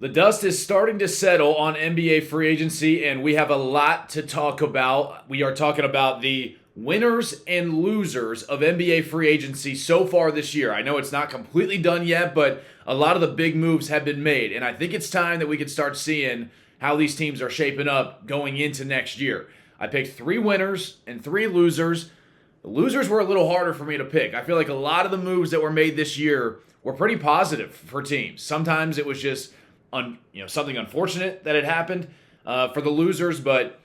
The dust is starting to settle on NBA free agency, and we have a lot to talk about. We are talking about the winners and losers of NBA free agency so far this year. I know it's not completely done yet, but a lot of the big moves have been made, and I think it's time that we can start seeing how these teams are shaping up going into next year. I picked 3 winners and 3 losers. The losers were a little harder for me to pick. I feel like a lot of the moves that were made this year were pretty positive for teams. Sometimes it was just something unfortunate that had happened for the losers, but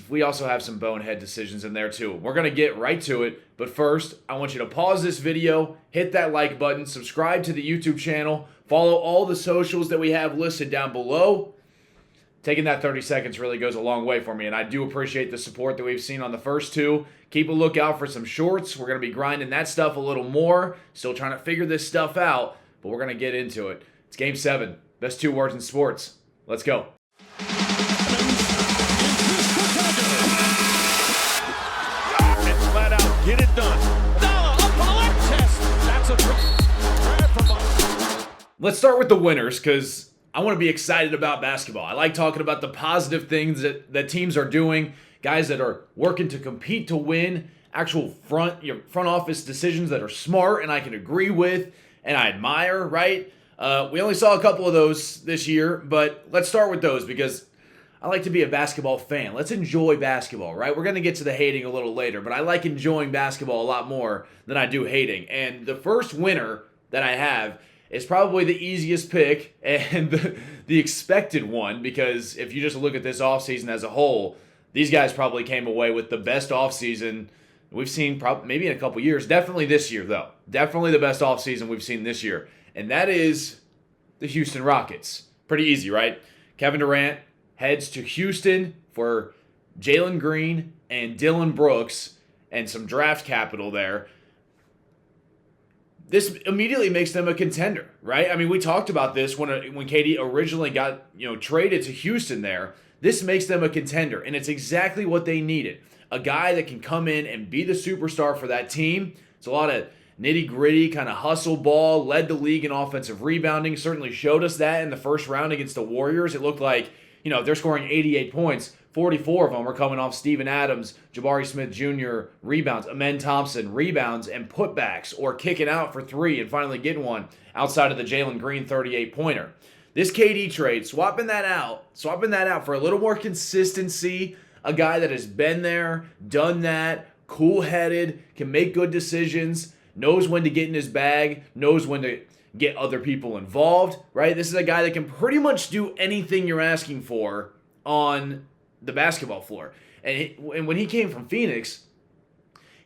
we also have some bonehead decisions in there too. We're going to get right to it, but first, I want you to pause this video, hit that like button, subscribe to the YouTube channel, follow all the socials that we have listed down below. Taking that 30 seconds really goes a long way for me, and I do appreciate the support that we've seen on the first 2. Keep a lookout for some shorts. We're going to be grinding that stuff a little more. Still trying to figure this stuff out, but we're going to get into it. It's Game 7. Best 2 words in sports. Let's go. And flat out, get it done. Let's start with the winners, because I want to be excited about basketball. I like talking about the positive things that teams are doing, guys that are working to compete to win, actual front office decisions that are smart and I can agree with and I admire, right? We only saw a couple of those this year, but let's start with those because I like to be a basketball fan. Let's enjoy basketball, right? We're going to get to the hating a little later, but I like enjoying basketball a lot more than I do hating. And the first winner that I have is probably the easiest pick and the expected one, because if you just look at this offseason as a whole, these guys probably came away with the best offseason we've seen maybe in a couple years. Definitely this year, though. Definitely the best offseason we've seen this year. And that is the Houston Rockets. Pretty easy, right? Kevin Durant heads to Houston for Jalen Green and Dillon Brooks and some draft capital there. This immediately makes them a contender, right? I mean, we talked about this when KD originally got traded to Houston there. This makes them a contender, and it's exactly what they needed. A guy that can come in and be the superstar for that team. It's a lot of nitty-gritty kind of hustle ball, led the league in offensive rebounding, certainly showed us that in the first round against the Warriors. It looked like, if they're scoring 88 points, 44 of them are coming off Steven Adams, Jabari Smith Jr. rebounds, Amen Thompson rebounds and putbacks, or kicking out for 3 and finally getting one outside of the Jalen Green 38-pointer. This KD trade, swapping that out for a little more consistency, a guy that has been there, done that, cool-headed, can make good decisions, knows when to get in his bag, knows when to get other people involved, right? This is a guy that can pretty much do anything you're asking for on the basketball floor. And when he came from Phoenix,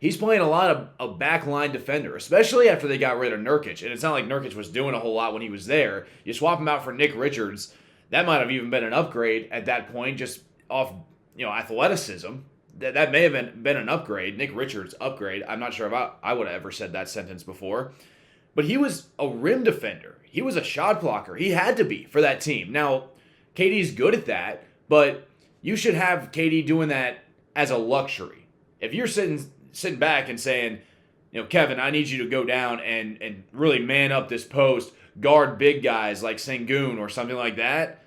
he's playing a lot of a backline defender, especially after they got rid of Nurkic. And it's not like Nurkic was doing a whole lot when he was there. You swap him out for Nick Richards. That might have even been an upgrade at that point, just off athleticism. That may have been an upgrade, Nick Richards' upgrade. I'm not sure if I would have ever said that sentence before. But he was a rim defender. He was a shot blocker. He had to be for that team. Now, KD's good at that, but you should have KD doing that as a luxury. If you're sitting back and saying, Kevin, I need you to go down and really man up this post, guard big guys like Sengun or something like that.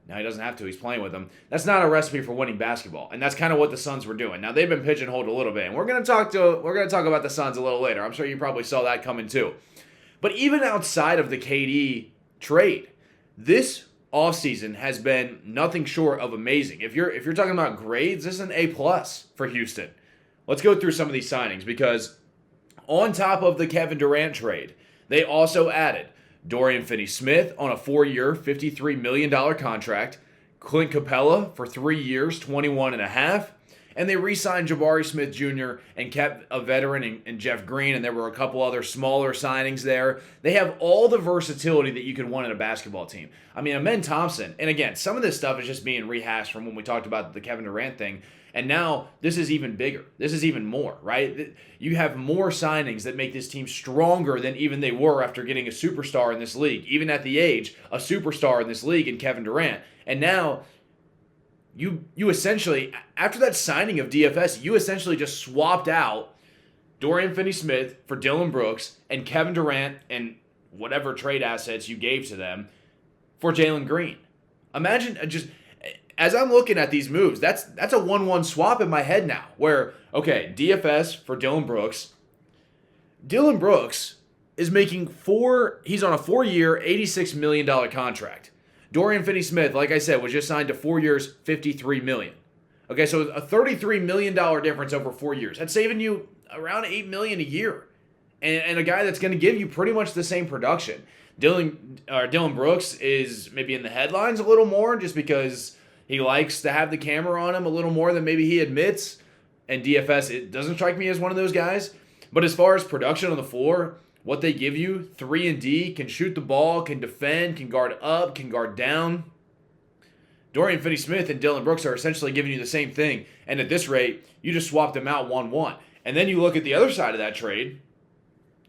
Now, he doesn't have to. He's playing with them. That's not a recipe for winning basketball, and that's kind of what the Suns were doing. Now, they've been pigeonholed a little bit, and we're going to talk about the Suns a little later. I'm sure you probably saw that coming too. But even outside of the KD trade, this offseason has been nothing short of amazing. If you're talking about grades, this is an A+ for Houston. Let's go through some of these signings, because on top of the Kevin Durant trade, they also added Dorian Finney-Smith on a 4-year, $53 million contract, Clint Capela for 3 years, $21.5 and they re-signed Jabari Smith Jr. and kept a veteran in Jeff Green, and there were a couple other smaller signings there. They have all the versatility that you could want in a basketball team. I mean, Amen Thompson, and again, some of this stuff is just being rehashed from when we talked about the Kevin Durant thing, and now this is even bigger. This is even more, right? You have more signings that make this team stronger than even they were after getting a superstar in this league. Even at the age, a superstar in this league in Kevin Durant. And now you essentially, after that signing of DFS, you essentially just swapped out Dorian Finney-Smith for Dillon Brooks and Kevin Durant and whatever trade assets you gave to them for Jalen Green. Imagine just as I'm looking at these moves, that's a 1-1 swap in my head now. Where, okay, DFS for Dillon Brooks. Dillon Brooks is making he's on a 4-year, $86 million contract. Dorian Finney-Smith, like I said, was just signed to 4 years, $53 million. Okay, so a $33 million difference over 4 years. That's saving you around $8 million a year. And a guy that's going to give you pretty much the same production. Dillon Brooks is maybe in the headlines a little more just because he likes to have the camera on him a little more than maybe he admits. And DFS, it doesn't strike me as one of those guys. But as far as production on the floor, what they give you, 3 and D, can shoot the ball, can defend, can guard up, can guard down. Dorian Finney-Smith and Dillon Brooks are essentially giving you the same thing. And at this rate, you just swapped them out 1-1. And then you look at the other side of that trade,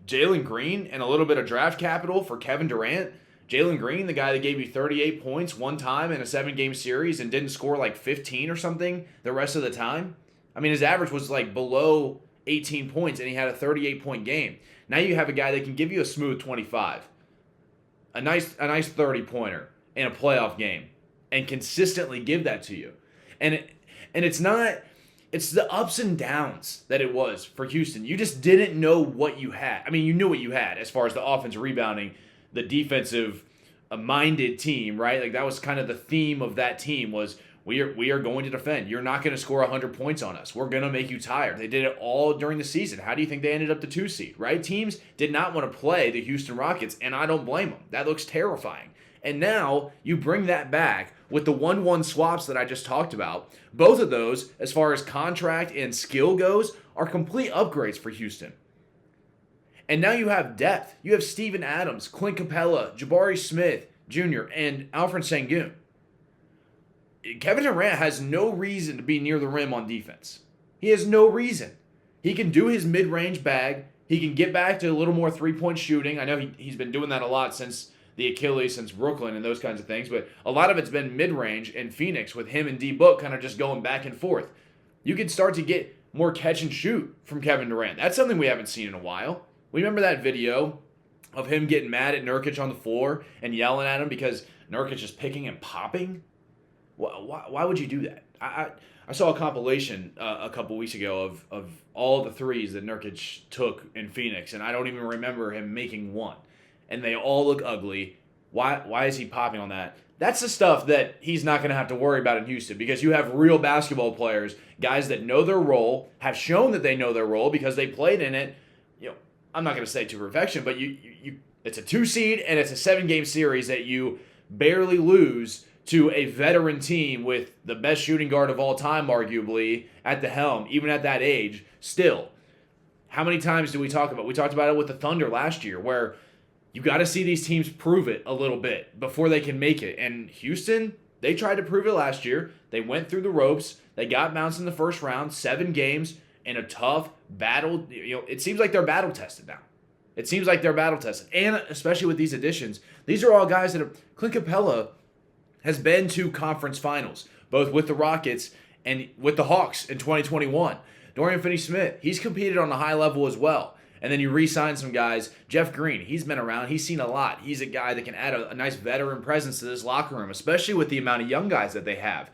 Jalen Green and a little bit of draft capital for Kevin Durant. Jalen Green, the guy that gave you 38 points one time in a 7-game series and didn't score like 15 or something the rest of the time. I mean, his average was like below 18 points, and he had a 38-point game. Now you have a guy that can give you a smooth 25, a nice 30-pointer in a playoff game, and consistently give that to you. And it's the ups and downs that it was for Houston. You just didn't know what you had. I mean, you knew what you had as far as the offense rebounding, the defensive minded team, right? Like that was kind of the theme of that team was we are going to defend. You're not going to score 100 points on us. We're going to make you tired. They did it all during the season. How do you think they ended up the 2 seed, right? Teams did not want to play the Houston Rockets, and I don't blame them. That looks terrifying. And now you bring that back with the 1-1 swaps that I just talked about. Both of those, as far as contract and skill goes, are complete upgrades for Houston. And now you have depth. You have Steven Adams, Clint Capela, Jabari Smith Jr., and Alfred Sengun. Kevin Durant has no reason to be near the rim on defense. He has no reason. He can do his mid-range bag. He can get back to a little more three-point shooting. I know he's been doing that a lot since the Achilles, since Brooklyn and those kinds of things, but a lot of it's been mid-range in Phoenix with him and D-Book kind of just going back and forth. You can start to get more catch and shoot from Kevin Durant. That's something we haven't seen in a while. We remember that video of him getting mad at Nurkic on the floor and yelling at him because Nurkic is picking and popping? Why would you do that? I saw a compilation a couple weeks ago of all the threes that Nurkic took in Phoenix, and I don't even remember him making one. And they all look ugly. Why is he popping on that? That's the stuff that he's not going to have to worry about in Houston because you have real basketball players, guys that know their role, have shown that they know their role because they played in it. You know, I'm not going to say to perfection, but you it's a 2 seed and it's a 7-game series that you barely lose to a veteran team with the best shooting guard of all time, arguably, at the helm, even at that age. Still, how many times do we talk about? We talked about it with the Thunder last year, where you got to see these teams prove it a little bit before they can make it. And Houston, they tried to prove it last year. They went through the ropes. They got bounced in the first round, 7 games in a tough battle. You know, it seems like they're battle tested now. It seems like they're battle tested, and especially with these additions, these are all guys that have. Clint Capela has been to conference finals, both with the Rockets and with the Hawks in 2021. Dorian Finney-Smith, he's competed on a high level as well. And then you re-sign some guys. Jeff Green, he's been around. He's seen a lot. He's a guy that can add a nice veteran presence to this locker room, especially with the amount of young guys that they have.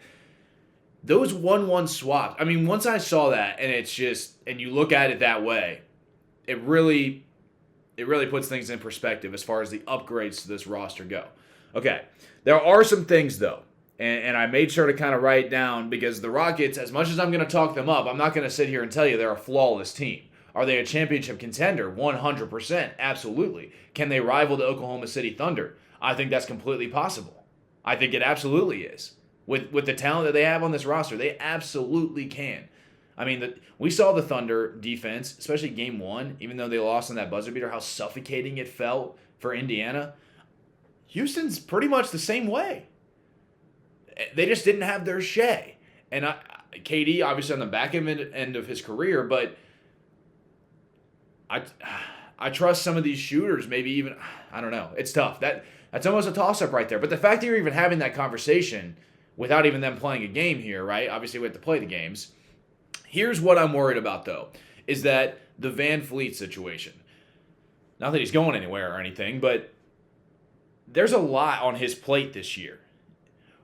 Those 1-1 swaps, I mean, once I saw that, and it's just, and you look at it that way, it really puts things in perspective as far as the upgrades to this roster go. Okay, there are some things, though, and I made sure to kind of write down because the Rockets, as much as I'm going to talk them up, I'm not going to sit here and tell you they're a flawless team. Are they a championship contender? 100%, absolutely. Can they rival the Oklahoma City Thunder? I think that's completely possible. I think it absolutely is. With the talent that they have on this roster, they absolutely can. I mean, we saw the Thunder defense, especially Game 1, even though they lost on that buzzer beater, how suffocating it felt for Indiana. Houston's pretty much the same way. They just didn't have their Shea. And KD, obviously on the back end of his career, but I trust some of these shooters, maybe even, I don't know. It's tough. That's almost a toss-up right there. But the fact that you're even having that conversation without even them playing a game here, right? Obviously, we have to play the games. Here's what I'm worried about, though, is that the Van Fleet situation. Not that he's going anywhere or anything, but there's a lot on his plate this year.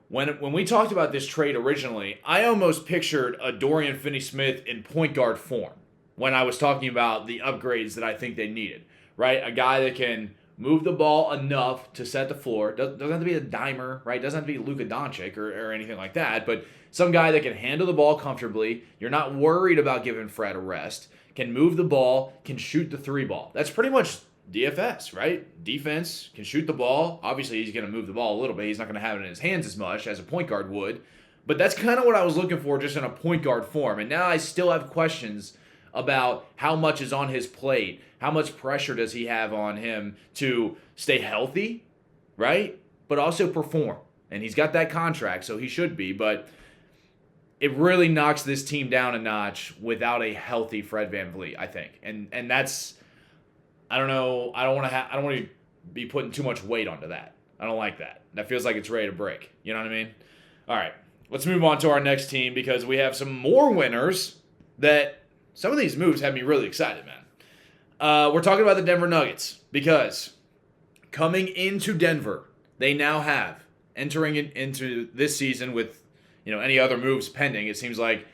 When we talked about this trade originally, I almost pictured a Dorian Finney-Smith in point guard form when I was talking about the upgrades that I think they needed, right? A guy that can move the ball enough to set the floor. Doesn't have to be a dimer, right? Doesn't have to be Luka Doncic or anything like that, but some guy that can handle the ball comfortably. You're not worried about giving Fred a rest. Can move the ball, can shoot the three ball. That's pretty much DFS, right? Defense, can shoot the ball. Obviously, he's going to move the ball a little bit. He's not going to have it in his hands as much as a point guard would. But that's kind of what I was looking for just in a point guard form. And now I still have questions about how much is on his plate. How much pressure does he have on him to stay healthy, right? But also perform. And he's got that contract, so he should be. But it really knocks this team down a notch without a healthy Fred VanVleet, I think. And that's, I don't know, I don't want to be putting too much weight onto that. I don't like that. That feels like it's ready to break. You know what I mean? All right, let's move on to our next team because we have some more winners that some of these moves have me really excited, man. We're talking about the Denver Nuggets because coming into Denver, they now have, entering into this season with any other moves pending, it seems like,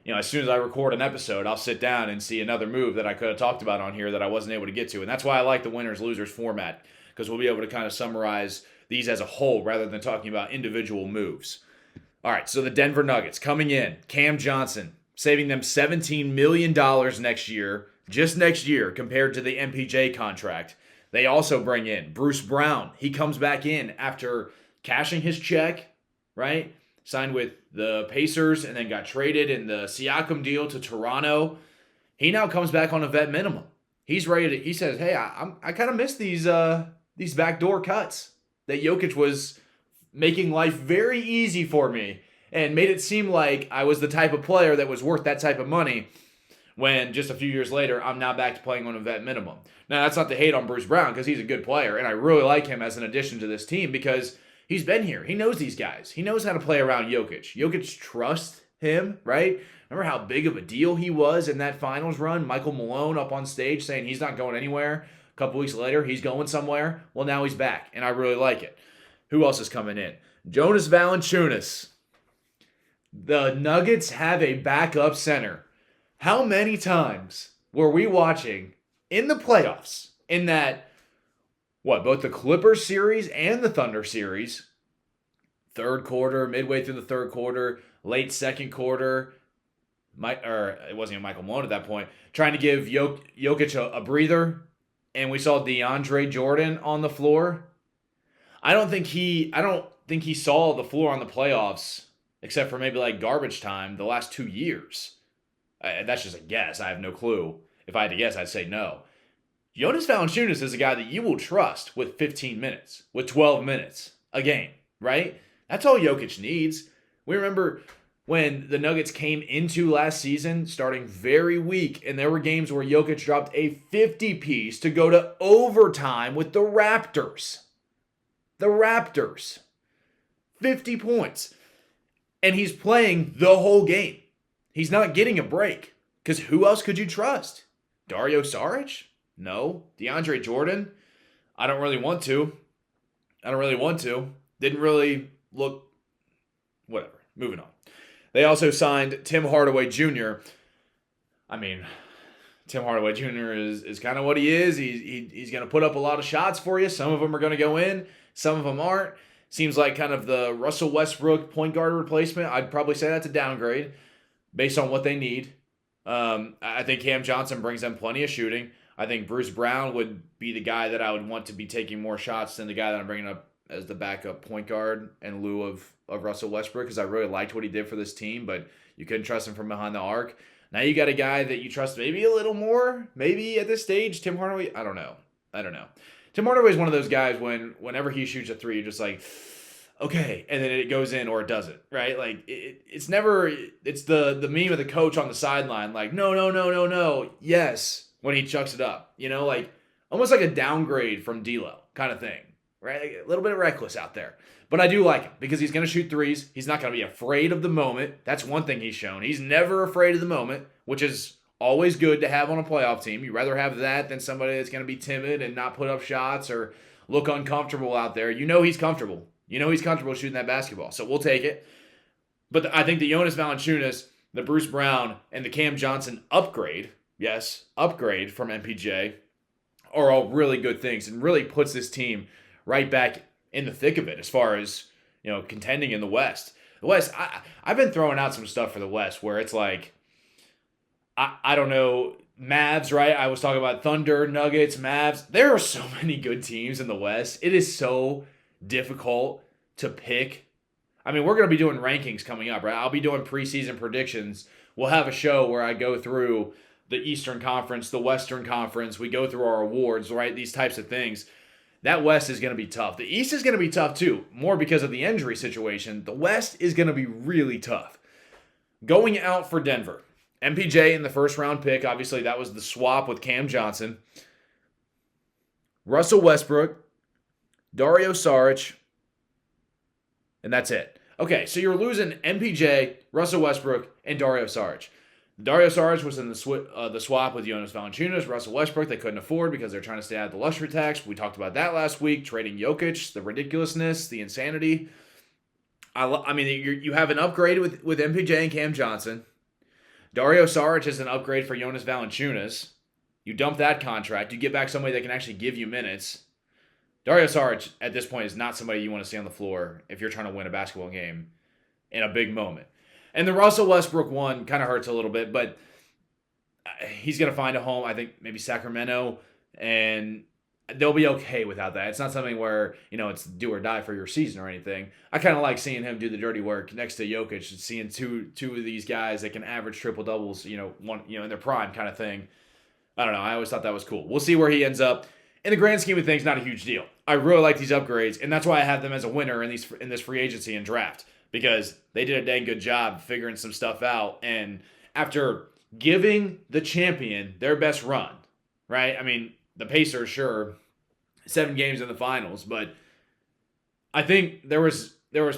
as soon as I record an episode, I'll sit down and see another move that I could have talked about on here that I wasn't able to get to. And that's why I like the winners-losers format, because we'll be able to kind of summarize these as a whole rather than talking about individual moves. All right, so the Denver Nuggets coming in, Cam Johnson, saving them $17 million next year, just next year, compared to the MPJ contract. They also bring in Bruce Brown. He comes back in after cashing his check, right? Signed with the Pacers and then got traded in the Siakam deal to Toronto. He now comes back on a vet minimum. He's ready to, he says, hey, I kind of miss these backdoor cuts that Jokic was making life very easy for me and made it seem like I was the type of player that was worth that type of money when just a few years later, I'm now back to playing on a vet minimum. Now, that's not to hate on Bruce Brown because he's a good player, and I really like him as an addition to this team because he's been here. He knows these guys. He knows how to play around Jokic. Jokic trusts him, right? Remember how big of a deal he was in that finals run? Michael Malone up on stage saying he's not going anywhere. A couple weeks later, he's going somewhere. Well, now he's back, and I really like it. Who else is coming in? Jonas Valanciunas. The Nuggets have a backup center. How many times were we watching in the playoffs in that, both the Clippers series and the Thunder series, third quarter, midway through the third quarter, late second quarter, it wasn't even Michael Malone at that point, trying to give Jokic a breather, and we saw DeAndre Jordan on the floor. I don't think he saw the floor on the playoffs, except for maybe like garbage time, the last 2 years. That's just a guess. I have no clue. If I had to guess, I'd say no. Jonas Valanciunas is a guy that you will trust with 15 minutes, with 12 minutes a game, right? That's all Jokic needs. We remember when the Nuggets came into last season, starting very weak, and there were games where Jokic dropped a 50-piece to go to overtime with the Raptors. The Raptors. 50 points. And he's playing the whole game. He's not getting a break. Because who else could you trust? Dario Saric? No. DeAndre Jordan? I don't really want to. Didn't really look... Whatever. Moving on. They also signed Tim Hardaway Jr. I mean, Tim Hardaway Jr. is kind of what he is. He's going to put up a lot of shots for you. Some of them are going to go in. Some of them aren't. Seems like kind of the Russell Westbrook point guard replacement. I'd probably say that's a downgrade based on what they need. I think Cam Johnson brings them plenty of shooting. I think Bruce Brown would be the guy that I would want to be taking more shots than the guy that I'm bringing up as the backup point guard in lieu of Russell Westbrook, because I really liked what he did for this team, but you couldn't trust him from behind the arc. Now you got a guy that you trust maybe a little more, maybe at this stage, Tim Hardaway. I don't know. Tim Hardaway is one of those guys whenever he shoots a three, you're just like, okay, and then it goes in or it doesn't, right? Like it's the meme of the coach on the sideline, like no, yes, when he chucks it up, like almost like a downgrade from D'Lo kind of thing, right? Like a little bit reckless out there, but I do like him because he's going to shoot threes. He's not going to be afraid of the moment. That's one thing he's shown. He's never afraid of the moment, which is always good to have on a playoff team. You'd rather have that than somebody that's going to be timid and not put up shots or look uncomfortable out there. You know he's comfortable. You know he's comfortable shooting that basketball. So we'll take it. But I think the Jonas Valanciunas, the Bruce Brown, and the Cam Johnson upgrade, yes, upgrade from MPJ, are all really good things and really puts this team right back in the thick of it as far as, contending in the West. The West, I've been throwing out some stuff for the West where it's like, I don't know, Mavs, right? I was talking about Thunder, Nuggets, Mavs. There are so many good teams in the West. It is so difficult to pick. I mean, we're going to be doing rankings coming up, right? I'll be doing preseason predictions. We'll have a show where I go through the Eastern Conference, the Western Conference. We go through our awards, right? These types of things. That West is going to be tough. The East is going to be tough too, more because of the injury situation. The West is going to be really tough. Going out for Denver, MPJ in the first round pick. Obviously, that was the swap with Cam Johnson. Russell Westbrook, Dario Saric, and that's it. Okay, so you're losing MPJ, Russell Westbrook, and Dario Saric. Dario Saric was in the swap with Jonas Valanciunas. Russell Westbrook, they couldn't afford because they're trying to stay out of the luxury tax. We talked about that last week. Trading Jokic, the ridiculousness, the insanity. I mean, you have an upgrade with MPJ and Cam Johnson. Dario Saric is an upgrade for Jonas Valanciunas. You dump that contract. You get back somebody that can actually give you minutes. Dario Saric, at this point, is not somebody you want to see on the floor if you're trying to win a basketball game in a big moment. And the Russell Westbrook one kind of hurts a little bit, but he's going to find a home, I think maybe Sacramento, and they'll be okay without that. It's not something where, it's do or die for your season or anything. I kind of like seeing him do the dirty work next to Jokic and seeing two of these guys that can average triple-doubles, one, in their prime kind of thing. I don't know. I always thought that was cool. We'll see where he ends up. In the grand scheme of things, not a huge deal. I really like these upgrades, and that's why I have them as a winner in this free agency and draft. Because they did a dang good job figuring some stuff out. And after giving the champion their best run, right? I mean, the Pacers, sure, 7 games in the finals. But I think there was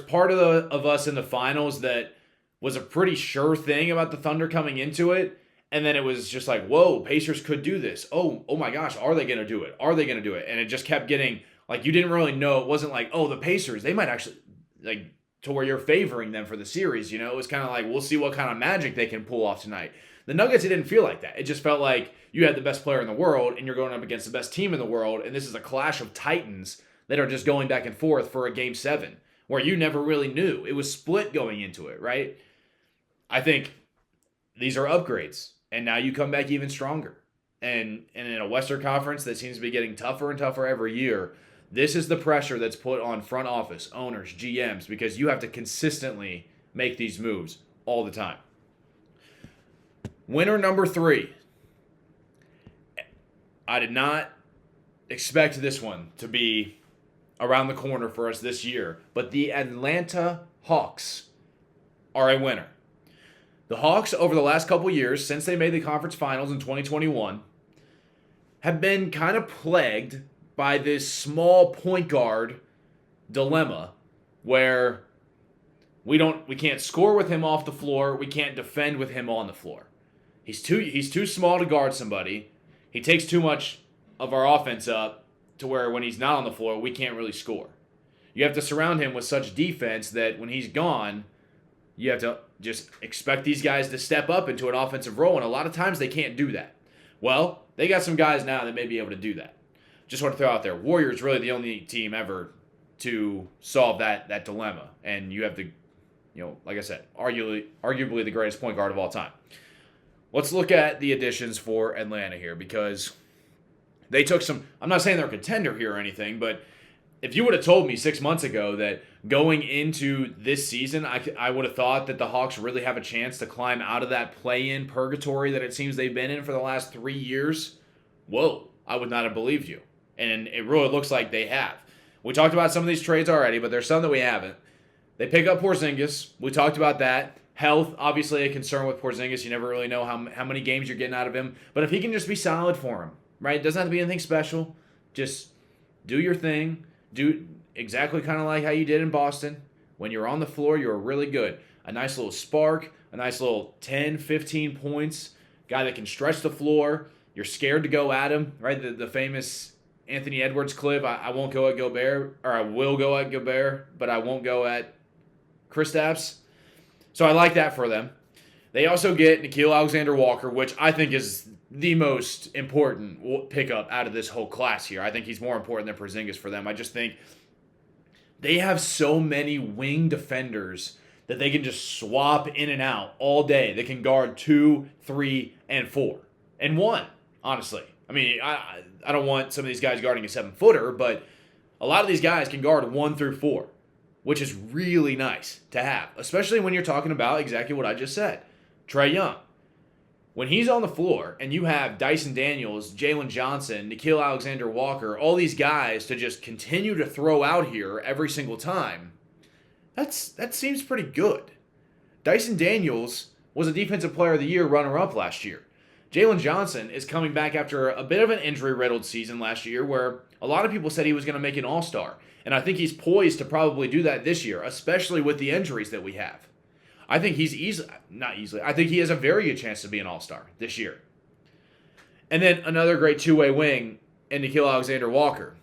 part of us in the finals that was a pretty sure thing about the Thunder coming into it. And then it was just like, whoa, Pacers could do this. Oh my gosh, are they going to do it? Are they going to do it? And it just kept getting, like, you didn't really know. It wasn't like, oh, the Pacers, they might actually, like, to where you're favoring them for the series, It was kind of like, we'll see what kind of magic they can pull off tonight. The Nuggets, it didn't feel like that. It just felt like you had the best player in the world, and you're going up against the best team in the world, and this is a clash of titans that are just going back and forth for a Game 7, where you never really knew. It was split going into it, right? I think these are upgrades, and now you come back even stronger. And in a Western Conference that seems to be getting tougher and tougher every year, this is the pressure that's put on front office, owners, GMs, because you have to consistently make these moves all the time. Winner number 3. I did not expect this one to be around the corner for us this year, but the Atlanta Hawks are a winner. The Hawks, over the last couple years, since they made the conference finals in 2021, have been kind of plagued by this small point guard dilemma where we can't score with him off the floor, we can't defend with him on the floor. He's too small to guard somebody. He takes too much of our offense up to where when he's not on the floor, we can't really score. You have to surround him with such defense that when he's gone, you have to just expect these guys to step up into an offensive role, and a lot of times they can't do that. Well, they got some guys now that may be able to do that. Just want to throw out there, Warriors really the only team ever to solve that dilemma. And you have the, like I said, arguably the greatest point guard of all time. Let's look at the additions for Atlanta here, because they took some, I'm not saying they're a contender here or anything, but if you would have told me 6 months ago that going into this season, I would have thought that the Hawks really have a chance to climb out of that play-in purgatory that it seems they've been in for the last 3 years, whoa, I would not have believed you. And it really looks like they have. We talked about some of these trades already, but there's some that we haven't. They pick up Porzingis. We talked about that. Health, obviously a concern with Porzingis. You never really know how many games you're getting out of him. But if he can just be solid for him, right? It doesn't have to be anything special. Just do your thing. Do exactly kind of like how you did in Boston. When you're on the floor, you're really good. A nice little spark, a nice little 10, 15 points. Guy that can stretch the floor. You're scared to go at him, right? The famous Anthony Edwards clip. I won't go at Gobert, or I will go at Gobert, but I won't go at Kristaps. So I like that for them. They also get Nickeil Alexander-Walker, which I think is the most important pickup out of this whole class here. I think he's more important than Porzingis for them. I just think they have so many wing defenders that they can just swap in and out all day. They can guard 2, 3, and 4. And 1, honestly. I mean, I don't want some of these guys guarding a 7-footer, but a lot of these guys can guard 1 through 4, which is really nice to have, especially when you're talking about exactly what I just said. Trae Young. When he's on the floor and you have Dyson Daniels, Jalen Johnson, Nickeil Alexander-Walker, all these guys to just continue to throw out here every single time, that seems pretty good. Dyson Daniels was a Defensive Player of the Year runner-up last year. Jalen Johnson is coming back after a bit of an injury-riddled season last year where a lot of people said he was going to make an All-Star. And I think he's poised to probably do that this year, especially with the injuries that we have. I think I think he has a very good chance to be an All-Star this year. And then another great two-way wing in Nickeil Alexander-Walker.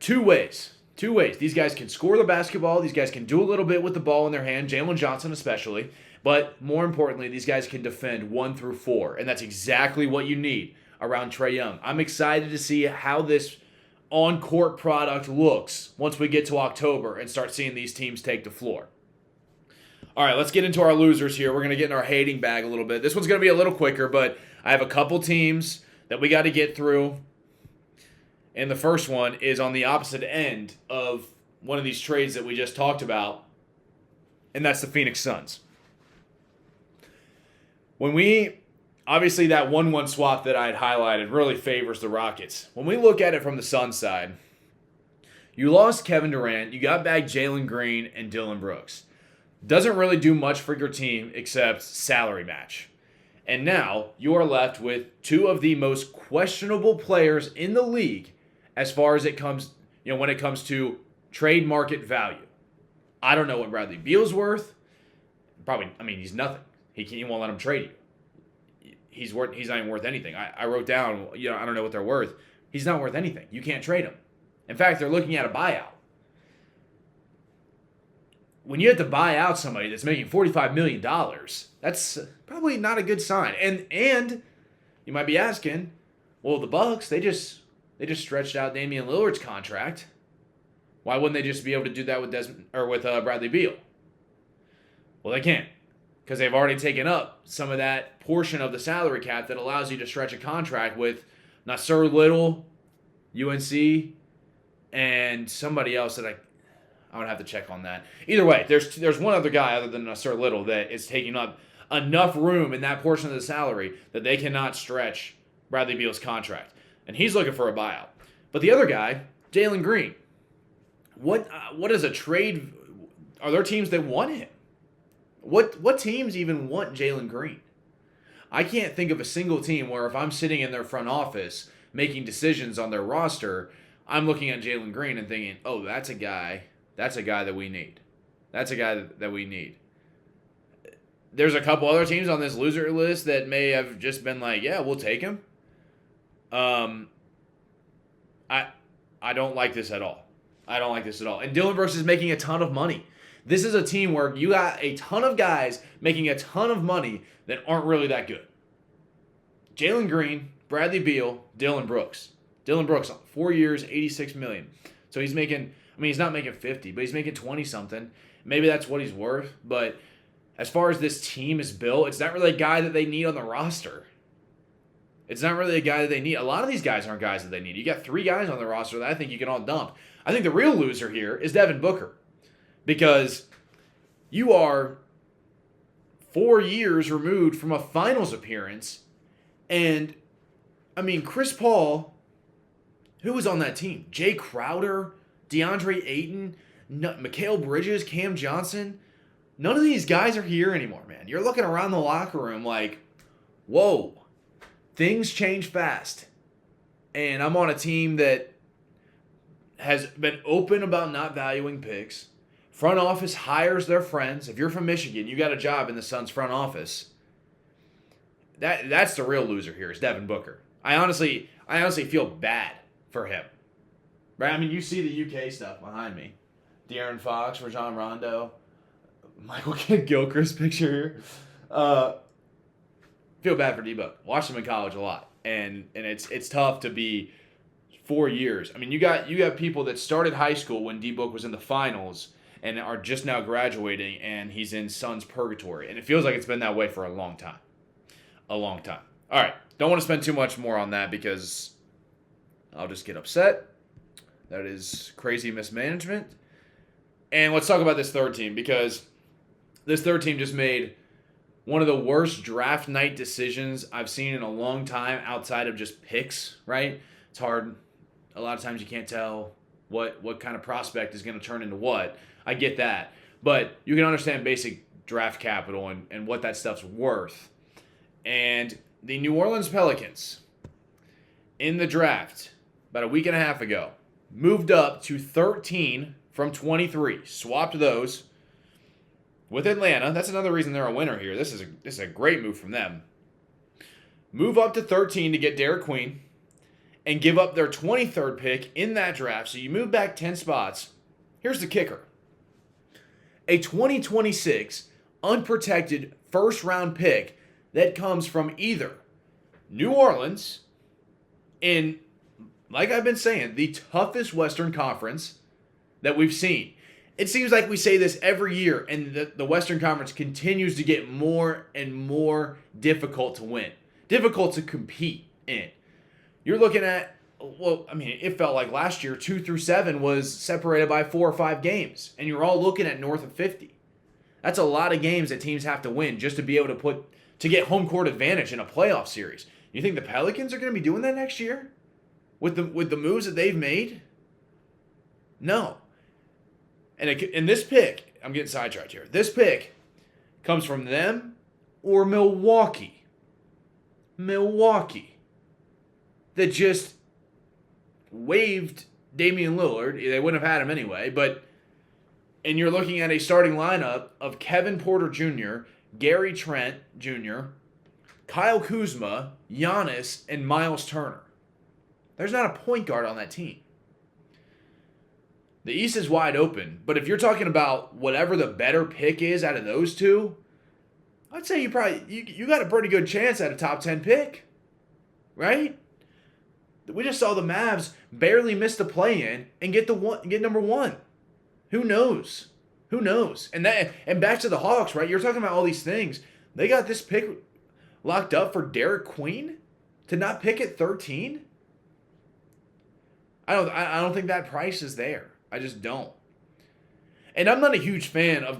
Two ways. These guys can score the basketball. These guys can do a little bit with the ball in their hand, Jalen Johnson especially. But more importantly, these guys can defend 1 through 4. And that's exactly what you need around Trae Young. I'm excited to see how this on-court product looks once we get to October and start seeing these teams take the floor. All right, let's get into our losers here. We're going to get in our hating bag a little bit. This one's going to be a little quicker, but I have a couple teams that we got to get through. And the first one is on the opposite end of one of these trades that we just talked about, and that's the Phoenix Suns. Obviously, that 1-1 swap that I had highlighted really favors the Rockets. When we look at it from the Suns side, you lost Kevin Durant, you got back Jalen Green and Dillon Brooks. Doesn't really do much for your team except salary match. And now you are left with two of the most questionable players in the league as far as it comes, when it comes to trade market value. I don't know what Bradley Beal's worth. He's nothing. He won't let him trade you. He's not even worth anything. I wrote down, I don't know what they're worth. He's not worth anything. You can't trade him. In fact, they're looking at a buyout. When you have to buy out somebody that's making $45 million, that's probably not a good sign. And you might be asking, well, the Bucks, they just stretched out Damian Lillard's contract. Why wouldn't they just be able to do that with Desmond or with Bradley Beal? Well, they can't, because they've already taken up some of that portion of the salary cap that allows you to stretch a contract with Nasir Little, UNC, and somebody else that I would have to check on that. Either way, there's one other guy other than Nasir Little that is taking up enough room in that portion of the salary that they cannot stretch Bradley Beal's contract. And he's looking for a buyout. But the other guy, Jalen Green, what is a trade? Are there teams that want him? What teams even want Jalen Green? I can't think of a single team where if I'm sitting in their front office making decisions on their roster, I'm looking at Jalen Green and thinking, oh, that's a guy that we need. That's a guy that we need. There's a couple other teams on this loser list that may have just been like, yeah, we'll take him. I don't like this at all. And Dillon Brooks is making a ton of money. This is a team where you got a ton of guys making a ton of money that aren't really that good. Jalen Green, Bradley Beal, Dillon Brooks. Dillon Brooks, 4 years, $86 million. So he's making, he's not making 50, but he's making 20-something. Maybe that's what he's worth. But as far as this team is built, it's not really a guy that they need on the roster. It's not really a guy that they need. A lot of these guys aren't guys that they need. You got 3 guys on the roster that I think you can all dump. I think the real loser here is Devin Booker. Because you are 4 years removed from a finals appearance. And, Chris Paul, who was on that team? Jay Crowder, DeAndre Ayton, Mikal Bridges, Cam Johnson. None of these guys are here anymore, man. You're looking around the locker room like, whoa. Things change fast. And I'm on a team that has been open about not valuing picks. Front office hires their friends. If you're from Michigan, you got a job in the Suns front office. That's the real loser here is Devin Booker. I I honestly feel bad for him. Right? I mean, you see the UK stuff behind me. De'Aaron Fox, Rajon Rondo, Michael Gilchrist picture here. Feel bad for D-Book. Watched him in college a lot. And it's tough to be 4 years. I mean, you got people that started high school when D-Book was in the finals and are just now graduating, and he's in Suns purgatory. And it feels like it's been that way for a long time. A long time. All right. Don't want to spend too much more on that because I'll just get upset. That is crazy mismanagement. And let's talk about this third team, because this third team just made one of the worst draft night decisions I've seen in a long time outside of just picks, right? It's hard. A lot of times you can't tell what kind of prospect is going to turn into what. I get that. But you can understand basic draft capital and what that stuff's worth. And the New Orleans Pelicans, in the draft about a week and a half ago, moved up to 13 from 23. Swapped those with Atlanta. That's another reason they're a winner here. This is a great move from them. Move up to 13 to get Derek Queen and give up their 23rd pick in that draft. So you move back 10 spots. Here's the kicker. A 2026 unprotected first-round pick that comes from either New Orleans in, like I've been saying, the toughest Western Conference that we've seen. It seems like we say this every year, and the Western Conference continues to get more and more difficult to win, difficult to compete in. You're looking at, well, I mean, it felt like last year 2 through 7 was separated by 4 or 5 games, and you're all looking at north of 50. That's a lot of games that teams have to win just to be able to get home court advantage in a playoff series. You think the Pelicans are going to be doing that next year with the moves that they've made? No. And this pick, I'm getting sidetracked here. This pick comes from them or Milwaukee. Milwaukee. That just waived Damian Lillard. They wouldn't have had him anyway, and you're looking at a starting lineup of Kevin Porter Jr., Gary Trent Jr., Kyle Kuzma, Giannis, and Myles Turner. There's not a point guard on that team. The East is wide open, but if you're talking about whatever the better pick is out of those two, I'd say you got a pretty good chance at a top 10 pick, right? We just saw the Mavs barely miss the play-in and get number 1. Who knows? Who knows? And back to the Hawks, right? You're talking about all these things. They got this pick locked up for Derek Queen to not pick at 13. I don't think that price is there. I just don't. And I'm not a huge fan of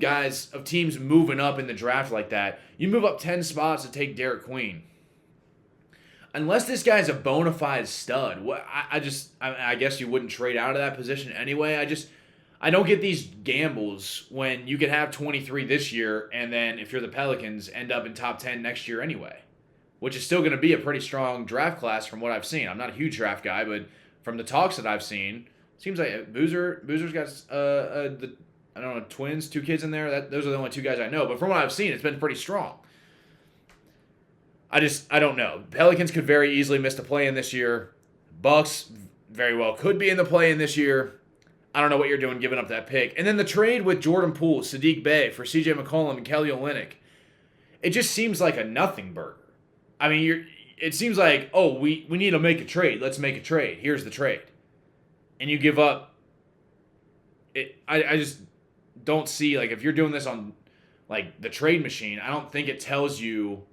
teams moving up in the draft like that. You move up 10 spots to take Derek Queen. Unless this guy's a bona fide stud, I guess you wouldn't trade out of that position anyway. I don't get these gambles when you could have 23 this year and then if you're the Pelicans, end up in top 10 next year anyway, which is still going to be a pretty strong draft class from what I've seen. I'm not a huge draft guy, but from the talks that I've seen, seems like Boozer's got I don't know, twins, 2 kids in there. Those are the only 2 guys I know. But from what I've seen, it's been pretty strong. I don't know. Pelicans could very easily miss the play-in this year. Bucks very well could be in the play-in this year. I don't know what you're doing giving up that pick. And then the trade with Jordan Poole, Sadiq Bey for C.J. McCollum and Kelly Olynyk. It just seems like a nothing burger. I mean, it seems like, oh, we need to make a trade. Let's make a trade. Here's the trade. And you give up. I just don't see, like, if you're doing this on, like, the trade machine, I don't think it tells you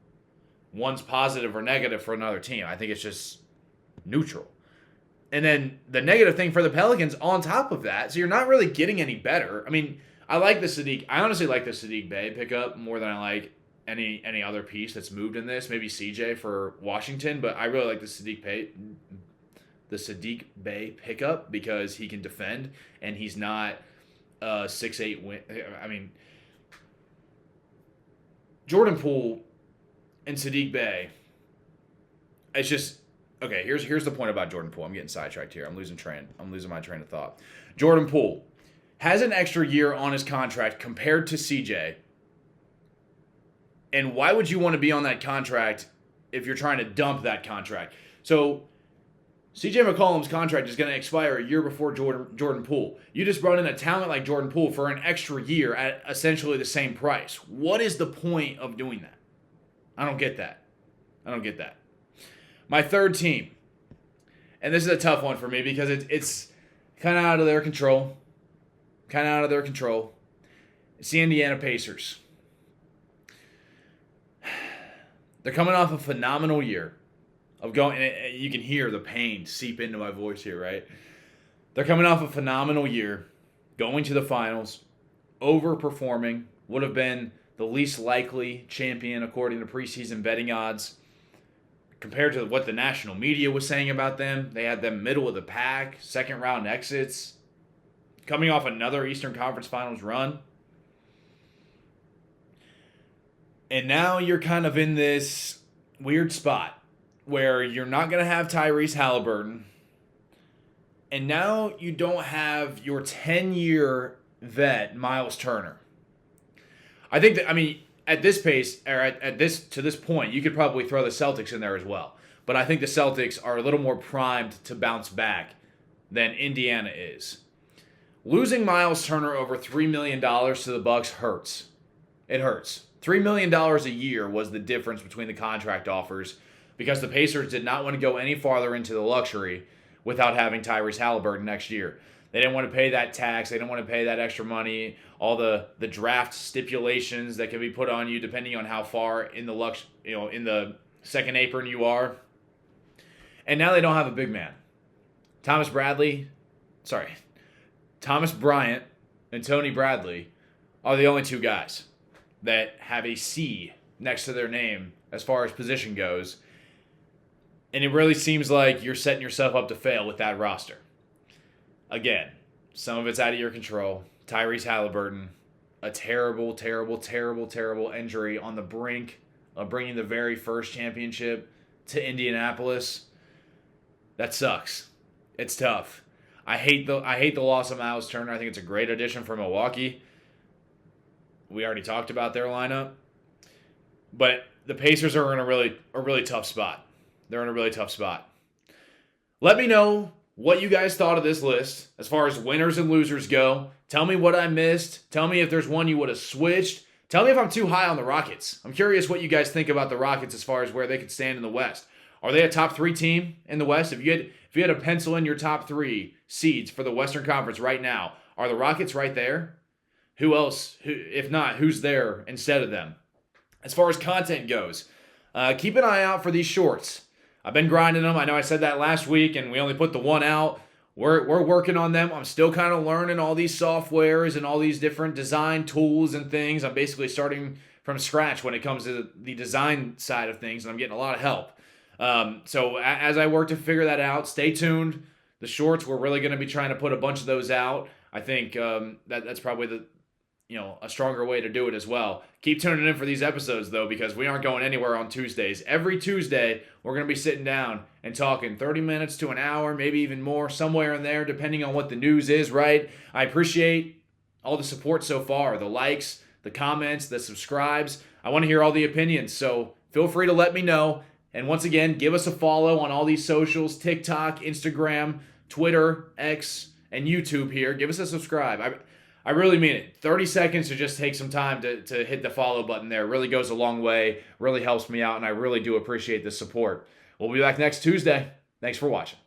one's positive or negative for another team. I think it's just neutral. And then the negative thing for the Pelicans on top of that, so you're not really getting any better. I mean, I honestly like the Sadiq Bey pickup more than I like any other piece that's moved in this. Maybe CJ for Washington, but I really like the Sadiq Bey pickup because he can defend and he's not 6'8" win. I mean, Jordan Poole and Sadiq Bey, it's just okay. Here's the point about Jordan Poole. I'm getting sidetracked here. I'm losing my train of thought. Jordan Poole has an extra year on his contract compared to CJ. And why would you want to be on that contract if you're trying to dump that contract? So CJ McCollum's contract is going to expire a year before Jordan Poole. You just brought in a talent like Jordan Poole for an extra year at essentially the same price. What is the point of doing that? I don't get that. My third team, and this is a tough one for me because it's kind of out of their control. It's the Indiana Pacers. They're coming off a phenomenal year of going, and you can hear the pain seep into my voice here, right? They're coming off a phenomenal year, going to the finals, overperforming, would have been the least likely champion according to preseason betting odds. Compared to what the national media was saying about them, they had them middle of the pack, second round exits, coming off another Eastern Conference Finals run. And now you're kind of in this weird spot where you're not going to have Tyrese Haliburton. And now you don't have your 10-year vet, Myles Turner. I think that, at this pace, or to this point, you could probably throw the Celtics in there as well. But I think the Celtics are a little more primed to bounce back than Indiana is. Losing Myles Turner over $3 million to the Bucks hurts. It hurts. $3 million a year was the difference between the contract offers because the Pacers did not want to go any farther into the luxury without having Tyrese Haliburton next year. They didn't want to pay that tax. They didn't want to pay that extra money, all the draft stipulations that can be put on you depending on how far in the second apron you are. And now they don't have a big man. Thomas Bryant and Tony Bradley are the only two guys that have a C next to their name as far as position goes. And it really seems like you're setting yourself up to fail with that roster. Again, some of it's out of your control. Tyrese Haliburton, a terrible, terrible, terrible, terrible injury on the brink of bringing the very first championship to Indianapolis. That sucks. It's tough. I hate the loss of Myles Turner. I think it's a great addition for Milwaukee. We already talked about their lineup. But the Pacers are in a really tough spot. They're in a really tough spot. Let me know what you guys thought of this list as far as winners and losers go. Tell me what I missed. Tell me if there's one you would have switched. Tell me if I'm too high on the Rockets. I'm curious what you guys think about the Rockets as far as where they could stand in the West. Are they a top 3 team in the West? If you had to pencil in your top 3 seeds for the Western Conference right now, are the Rockets right there? Who else? If not, who's there instead of them? As far as content goes, keep an eye out for these shorts. I've been grinding them. I know I said that last week, and we only put the one out. We're working on them. I'm still kind of learning all these softwares and all these different design tools and things. I'm basically starting from scratch when it comes to the design side of things, and I'm getting a lot of help. So as I work to figure that out, stay tuned. The shorts, we're really going to be trying to put a bunch of those out. I think that's probably a stronger way to do it as well. Keep tuning in for these episodes, though, because we aren't going anywhere on Tuesdays. Every Tuesday, we're going to be sitting down and talking 30 minutes to an hour, maybe even more, somewhere in there, depending on what the news is, right? I appreciate all the support so far, the likes, the comments, the subscribes. I want to hear all the opinions, so feel free to let me know. And once again, give us a follow on all these socials, TikTok, Instagram, Twitter, X, and YouTube here. Give us a subscribe. I really mean it. 30 seconds to just take some time to hit the follow button there. It really goes a long way, really helps me out, and I really do appreciate the support. We'll be back next Tuesday. Thanks for watching.